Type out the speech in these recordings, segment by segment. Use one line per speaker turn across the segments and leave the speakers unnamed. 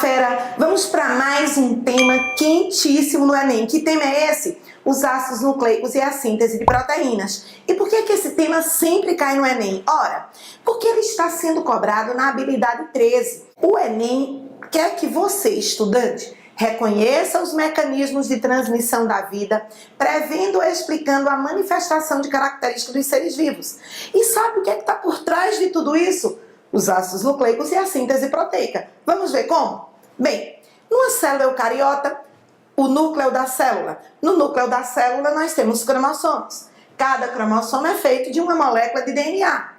galera, vamos para mais um tema quentíssimo no Enem. Que tema é esse? Os ácidos nucleicos e a síntese de proteínas. E por que esse tema sempre cai no Enem? Ora, porque ele está sendo cobrado na habilidade 13. O Enem quer que você, estudante, reconheça os mecanismos de transmissão da vida, prevendo e explicando a manifestação de características dos seres vivos. E sabe o que está por trás de tudo isso? Os ácidos nucleicos e a síntese proteica. Vamos ver como? Bem, numa célula eucariota, o núcleo da célula. No núcleo da célula nós temos cromossomos. Cada cromossomo é feito de uma molécula de DNA.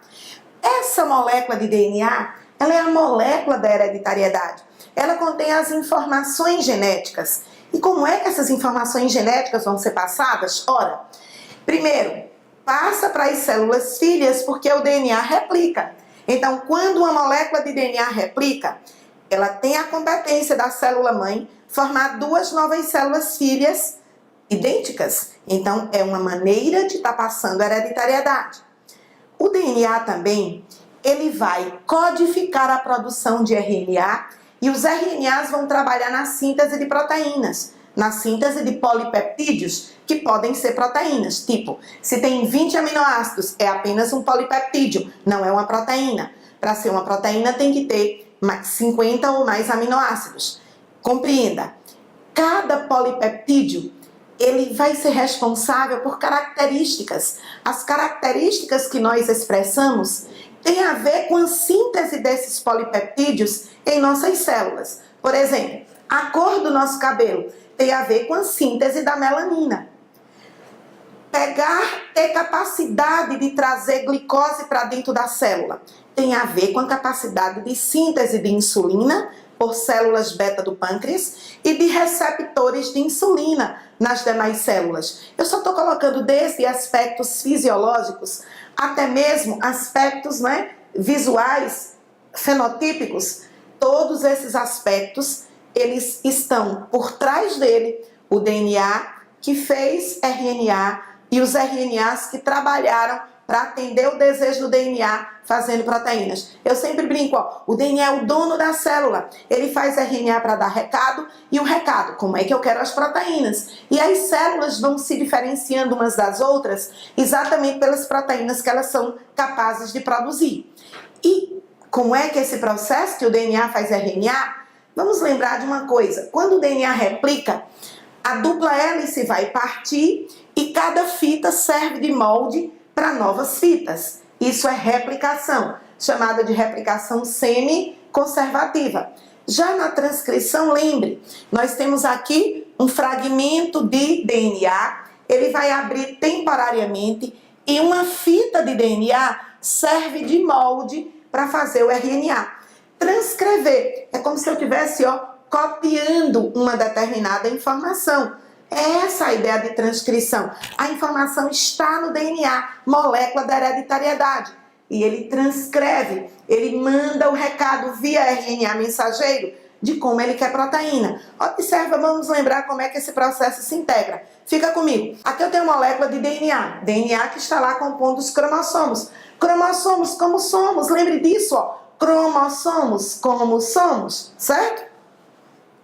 Essa molécula de DNA, ela é a molécula da hereditariedade. Ela contém as informações genéticas. E como é que essas informações genéticas vão ser passadas? Ora, primeiro, passa para as células filhas porque o DNA replica. Então, quando uma molécula de DNA replica, ela tem a competência da célula-mãe formar duas novas células filhas idênticas. Então, é uma maneira de estar passando a hereditariedade. O DNA também, ele vai codificar a produção de RNA e os RNAs vão trabalhar na síntese de proteínas, na síntese de polipeptídeos, que podem ser proteínas. Tipo, se tem 20 aminoácidos, é apenas um polipeptídeo, não é uma proteína. Para ser uma proteína tem que ter 50 ou mais aminoácidos. Compreenda, cada polipeptídeo, ele vai ser responsável por características. As características que nós expressamos têm a ver com a síntese desses polipeptídeos em nossas células. Por exemplo, a cor do nosso cabelo tem a ver com a síntese da melanina. Ter capacidade de trazer glicose para dentro da célula tem a ver com a capacidade de síntese de insulina por células beta do pâncreas e de receptores de insulina nas demais células. Eu só estou colocando desde aspectos fisiológicos até mesmo aspectos, visuais, fenotípicos. Todos esses aspectos, eles estão por trás dele, o DNA que fez RNA e os RNAs que trabalharam para atender o desejo do DNA fazendo proteínas. Eu sempre brinco, o DNA é o dono da célula. Ele faz RNA para dar recado e o recado, como é que eu quero as proteínas? E as células vão se diferenciando umas das outras exatamente pelas proteínas que elas são capazes de produzir. E como é que esse processo que o DNA faz RNA? Vamos lembrar de uma coisa, quando o DNA replica, a dupla hélice vai partir e cada fita serve de molde para novas fitas. Isso é replicação, chamada de replicação semi-conservativa. Já na transcrição, lembre, nós temos aqui um fragmento de DNA, ele vai abrir temporariamente e uma fita de DNA serve de molde para fazer o RNA. Transcrever é como se eu estivesse copiando uma determinada informação. É essa a ideia de transcrição. A informação está no DNA, molécula da hereditariedade. E ele transcreve, ele manda o recado via RNA mensageiro de como ele quer proteína. Observa, vamos lembrar como é que esse processo se integra. Fica comigo. Aqui eu tenho uma molécula de DNA. DNA que está lá compondo os cromossomos. Cromossomos como somos, lembre disso, cromossomos como somos, certo?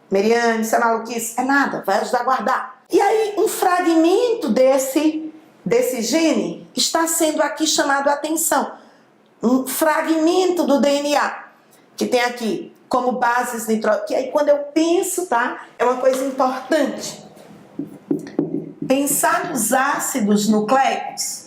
Meriane, isso é maluquice? É nada, vai ajudar a guardar. E aí, um fragmento desse gene está sendo aqui chamado a atenção. Um fragmento do DNA, que tem aqui como bases nitrogênio. Que aí, quando eu penso, é uma coisa importante. Pensar nos ácidos nucleicos,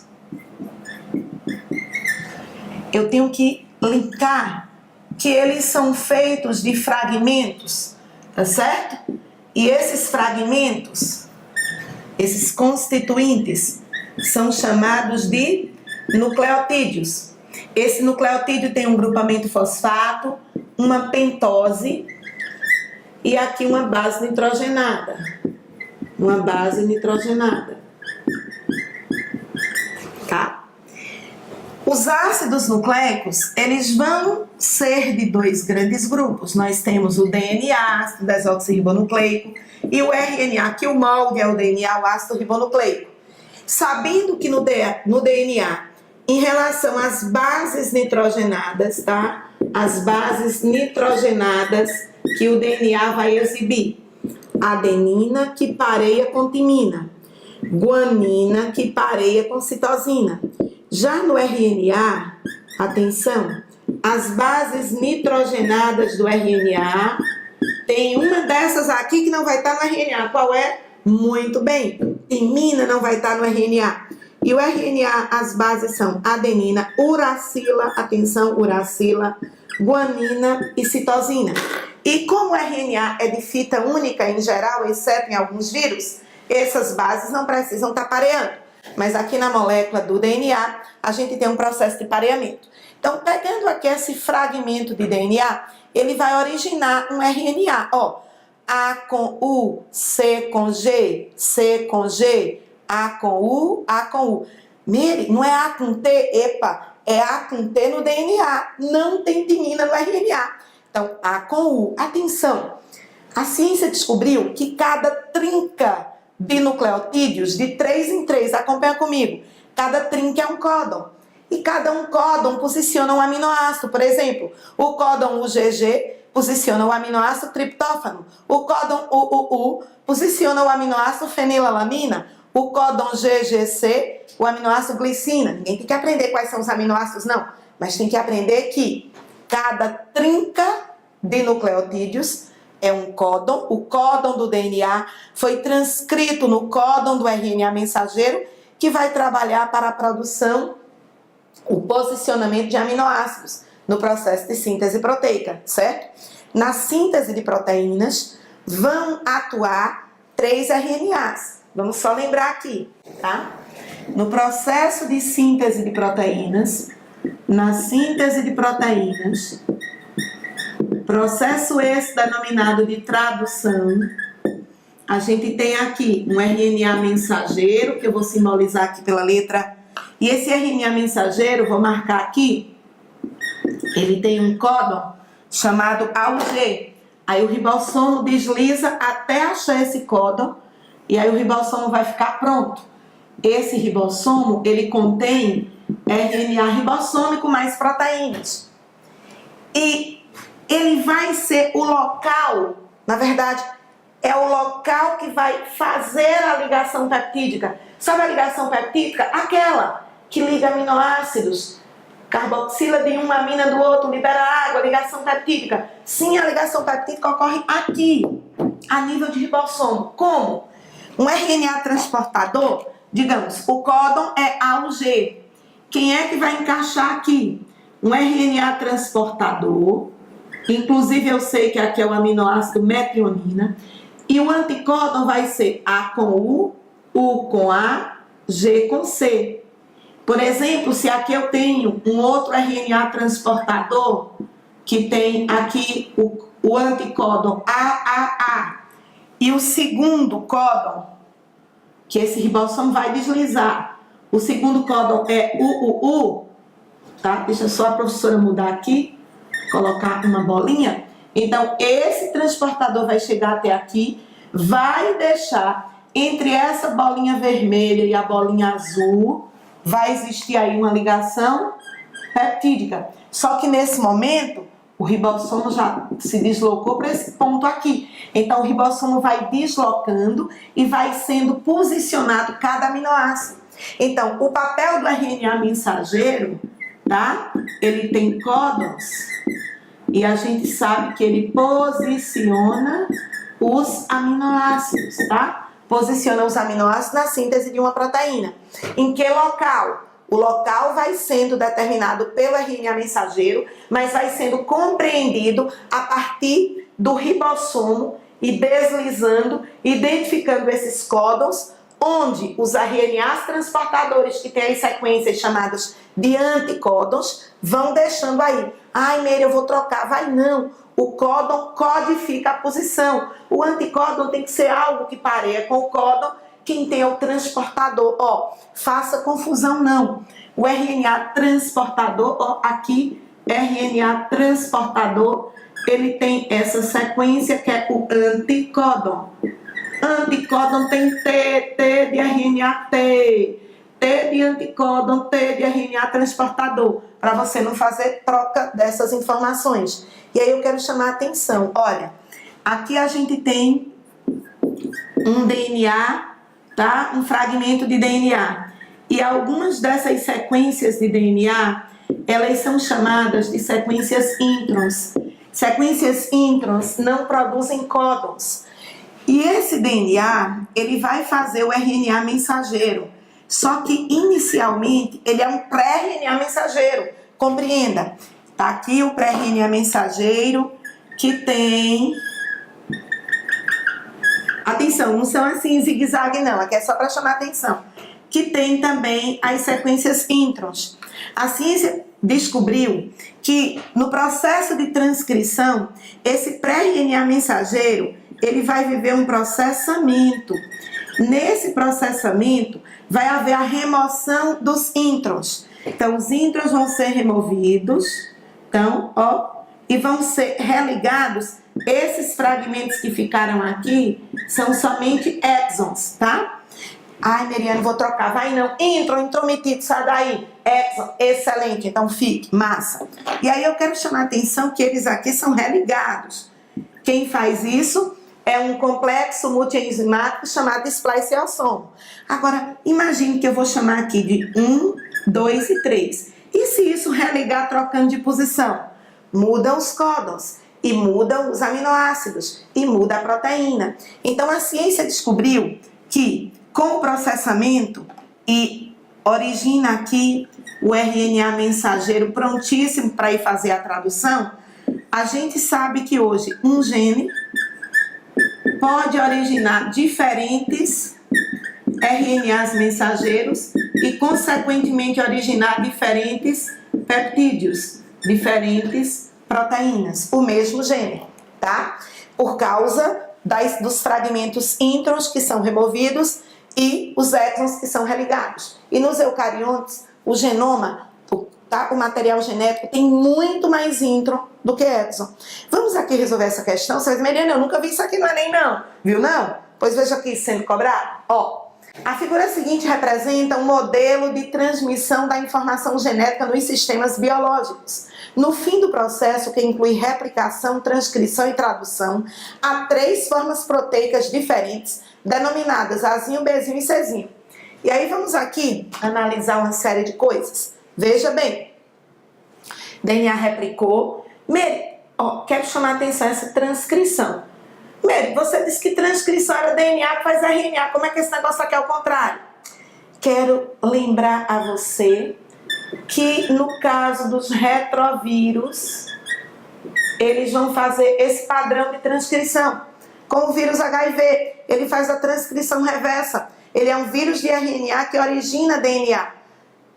eu tenho que linkar que eles são feitos de fragmentos, tá certo? E esses fragmentos, esses constituintes, são chamados de nucleotídeos. Esse nucleotídeo tem um grupamento fosfato, uma pentose e aqui uma base nitrogenada. Uma base nitrogenada. Tá? Os ácidos nucleicos, eles vão ser de dois grandes grupos. Nós temos o DNA, ácido desoxirribonucleico, e o RNA, que o molde é o DNA, o ácido ribonucleico. Sabendo que no DNA Em relação às bases nitrogenadas, tá? As bases nitrogenadas que o DNA vai exibir. Adenina, que pareia com timina. Guanina, que pareia com citosina. Já no RNA, atenção, as bases nitrogenadas do RNA, tem uma dessas aqui que não vai estar no RNA. Qual é? Muito bem, timina não vai estar no RNA. E o RNA, as bases são adenina, uracila, atenção, uracila, guanina e citosina. E como o RNA é de fita única em geral, exceto em alguns vírus, essas bases não precisam estar pareando. Mas aqui na molécula do DNA, a gente tem um processo de pareamento. Então, pegando aqui esse fragmento de DNA, ele vai originar um RNA. Ó, A com U, C com G, C com G, A com U, A com U. Mire, não é A com T, epa, é A com T no DNA. Não tem timina no RNA. Então, A com U. Atenção, a ciência descobriu que cada trinca de nucleotídeos, de 3 em 3, acompanha comigo, cada trinca é um códon. E cada um códon posiciona um aminoácido. Por exemplo, o códon UGG posiciona o aminoácido triptófano. O códon UUU posiciona o aminoácido fenilalanina. O códon GGC, o aminoácido glicina. Ninguém tem que aprender quais são os aminoácidos, não. Mas tem que aprender que cada trinca de nucleotídeos é um códon. O códon do DNA foi transcrito no códon do RNA mensageiro, que vai trabalhar para a produção, o posicionamento de aminoácidos no processo de síntese proteica, certo? Na síntese de proteínas vão atuar 3 RNAs. Vamos só lembrar aqui, tá? No processo de síntese de proteínas, na síntese de proteínas, processo esse denominado de tradução, a gente tem aqui um RNA mensageiro, que eu vou simbolizar aqui pela letra. E esse RNA mensageiro, vou marcar aqui, ele tem um códon chamado AUG. Aí o ribossomo desliza até achar esse códon, e aí o ribossomo vai ficar pronto. Esse ribossomo, ele contém RNA ribossômico mais proteínas. E ele vai ser o local, na verdade, é o local que vai fazer a ligação peptídica. Sabe a ligação peptídica? Aquela que liga aminoácidos, carboxila de uma amina do outro, libera água, ligação peptídica. Sim, a ligação peptídica ocorre aqui, a nível de ribossomo. Como? Um RNA transportador, digamos, o códon é AUG. Quem é que vai encaixar aqui? Um RNA transportador, inclusive eu sei que aqui é o aminoácido metionina, e o anticódon vai ser A com U com A, G com C. Por exemplo, se aqui eu tenho um outro RNA transportador, que tem aqui o anticódon AAA, e o segundo códon, que esse ribossomo vai deslizar, o segundo códon é UUU, tá? Deixa só a professora mudar aqui, colocar uma bolinha. Então, esse transportador vai chegar até aqui, vai deixar entre essa bolinha vermelha e a bolinha azul, vai existir aí uma ligação peptídica. Só que nesse momento, o ribossomo já se deslocou para esse ponto aqui. Então, o ribossomo vai deslocando e vai sendo posicionado cada aminoácido. Então, o papel do RNA mensageiro, tá? Ele tem códons e a gente sabe que ele posiciona os aminoácidos, tá? Posiciona os aminoácidos na síntese de uma proteína. Em que local? O local vai sendo determinado pelo RNA mensageiro, mas vai sendo compreendido a partir do ribossomo e deslizando, identificando esses códons, onde os RNAs transportadores, que têm as sequências chamadas de anticódons, vão deixando aí. Ai, Meire, eu vou trocar. Vai não. O códon codifica a posição. O anticódon tem que ser algo que pareia com o códon. Quem tem é o transportador. Ó, faça confusão não. O RNA transportador, ó, aqui, RNA transportador, ele tem essa sequência que é o anticódon. Anticódon tem T de RNA T. T de anticódon, T de RNA transportador, para você não fazer troca dessas informações. E aí eu quero chamar a atenção, olha, aqui a gente tem um DNA, tá? Um fragmento de DNA. E algumas dessas sequências de DNA, elas são chamadas de sequências introns. Sequências introns não produzem códons. E esse DNA, ele vai fazer o RNA mensageiro. Só que, inicialmente, ele é um pré-RNA mensageiro. Compreenda. Tá aqui o pré-RNA mensageiro, que tem... Atenção, não são assim em zigue-zague, não. Aqui é só para chamar atenção. Que tem também as sequências introns. A ciência descobriu que no processo de transcrição, esse pré-RNA mensageiro, ele vai viver um processamento. Nesse processamento, vai haver a remoção dos introns. Então, os introns vão ser removidos, então, ó, e vão ser religados. Esses fragmentos que ficaram aqui são somente exons, tá? Ai, Meriane, vou trocar. Vai não. Intron, intrometido, sai daí. Exon, excelente. Então fique, massa. E aí eu quero chamar a atenção que eles aqui são religados. Quem faz isso é um complexo multienzimático chamado spliceossomo. Agora, imagine que eu vou chamar aqui de 1, 2 e 3. E se isso religar trocando de posição? Mudam os códons. E mudam os aminoácidos. E muda a proteína. Então a ciência descobriu que com o processamento e origina aqui o RNA mensageiro prontíssimo para ir fazer a tradução, a gente sabe que hoje um gene pode originar diferentes RNAs mensageiros e, consequentemente, originar diferentes peptídeos, diferentes proteínas, o mesmo gene, tá? Por causa dos fragmentos introns que são removidos e os exons que são religados. E nos eucariontes, o genoma, o material genético tem muito mais intron do que exon. Vamos aqui resolver essa questão. Você vai dizer, Meriane, eu nunca vi isso aqui no Enem, não. Viu, não? Pois veja aqui sendo cobrado. Ó, a figura seguinte representa um modelo de transmissão da informação genética nos sistemas biológicos. No fim do processo, que inclui replicação, transcrição e tradução, há 3 formas proteicas diferentes, denominadas Azinho, Bzinho e Czinho. E aí vamos aqui analisar uma série de coisas. Veja bem, DNA replicou. Mary, ó, quero chamar a atenção essa transcrição. Mary, você disse que transcrição era DNA que faz RNA, como é que esse negócio aqui é o contrário? Quero lembrar a você que no caso dos retrovírus, eles vão fazer esse padrão de transcrição. Com o vírus HIV, ele faz a transcrição reversa. Ele é um vírus de RNA que origina DNA.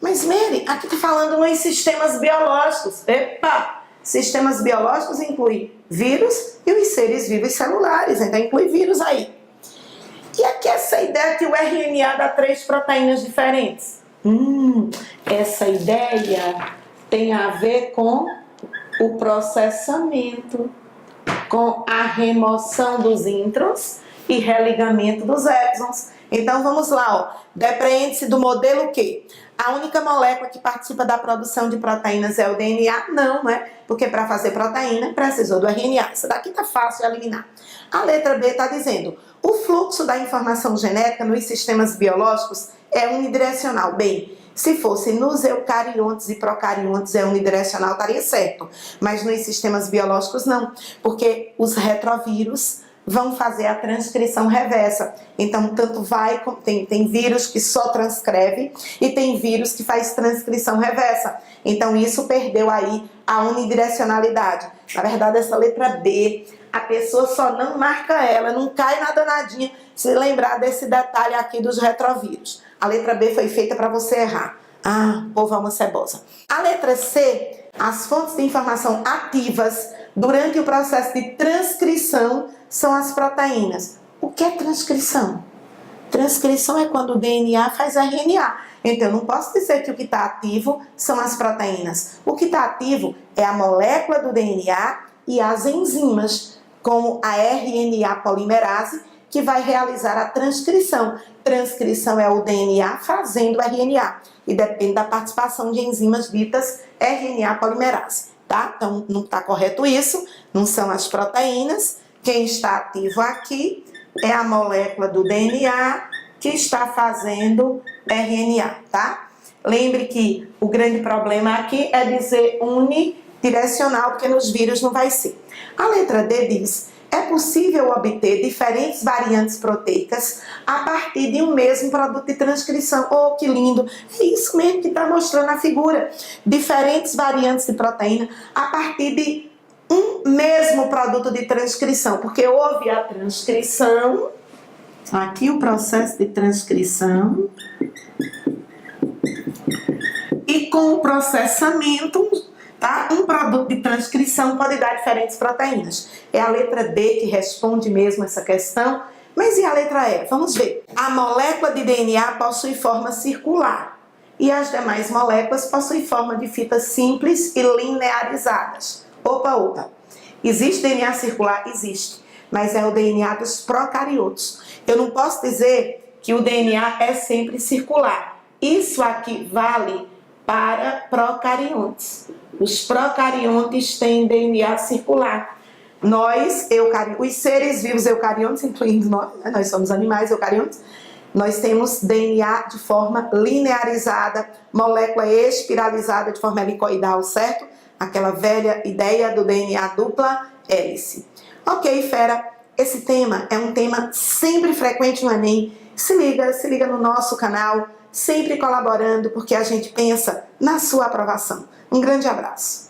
Mas, Mary, aqui está falando nos sistemas biológicos. Epa! Sistemas biológicos incluem vírus e os seres vivos celulares. Então, inclui vírus aí. E aqui essa ideia que o RNA dá 3 proteínas diferentes. Essa ideia tem a ver com o processamento, com a remoção dos introns e religamento dos exons. Então vamos lá, ó. Depreende-se do modelo que a única molécula que participa da produção de proteínas é o DNA? Não, né? Porque para fazer proteína precisou do RNA. Isso daqui tá fácil de eliminar. A letra B está dizendo: o fluxo da informação genética nos sistemas biológicos é unidirecional. Bem, se fosse nos eucariontes e procariontes é unidirecional, estaria certo. Mas nos sistemas biológicos não, porque os retrovírus vão fazer a transcrição reversa. Então, tanto vai, tem vírus que só transcreve e tem vírus que faz transcrição reversa. Então, isso perdeu aí a unidirecionalidade. Na verdade, essa letra B, a pessoa só não marca ela, não cai na danadinha se lembrar desse detalhe aqui dos retrovírus. A letra B foi feita para você errar. Ah, povo alma cebosa. A letra C, as fontes de informação ativas durante o processo de transcrição são as proteínas. O que é transcrição? Transcrição é quando o DNA faz RNA. Então, eu não posso dizer que o que está ativo são as proteínas. O que está ativo é a molécula do DNA e as enzimas, como a RNA polimerase, que vai realizar a transcrição. Transcrição é o DNA fazendo RNA e depende da participação de enzimas ditas RNA polimerase, tá? Então, não está correto isso, não são as proteínas. Quem está ativo aqui é a molécula do DNA que está fazendo RNA, tá? Lembre que o grande problema aqui é dizer unidirecional, porque nos vírus não vai ser. A letra D diz: é possível obter diferentes variantes proteicas a partir de um mesmo produto de transcrição. Oh, que lindo! É isso mesmo que está mostrando a figura. Diferentes variantes de proteína a partir de um mesmo produto de transcrição, porque houve a transcrição, aqui o processo de transcrição, e com o processamento, tá? Um produto de transcrição pode dar diferentes proteínas. É a letra D que responde mesmo essa questão, mas e a letra E? Vamos ver. A molécula de DNA possui forma circular e as demais moléculas possuem forma de fitas simples e linearizadas. Opa. Existe DNA circular? Existe, mas é o DNA dos procariotos. Eu não posso dizer que o DNA é sempre circular. Isso aqui vale para procariontes. Os procariontes têm DNA circular. Nós, os seres vivos eucariontes, incluindo nós somos animais eucariontes, nós temos DNA de forma linearizada, molécula espiralizada de forma helicoidal, certo? Aquela velha ideia do DNA dupla hélice. Ok, fera, esse tema é um tema sempre frequente no Enem. Se liga no nosso canal, sempre colaborando, porque a gente pensa na sua aprovação. Um grande abraço.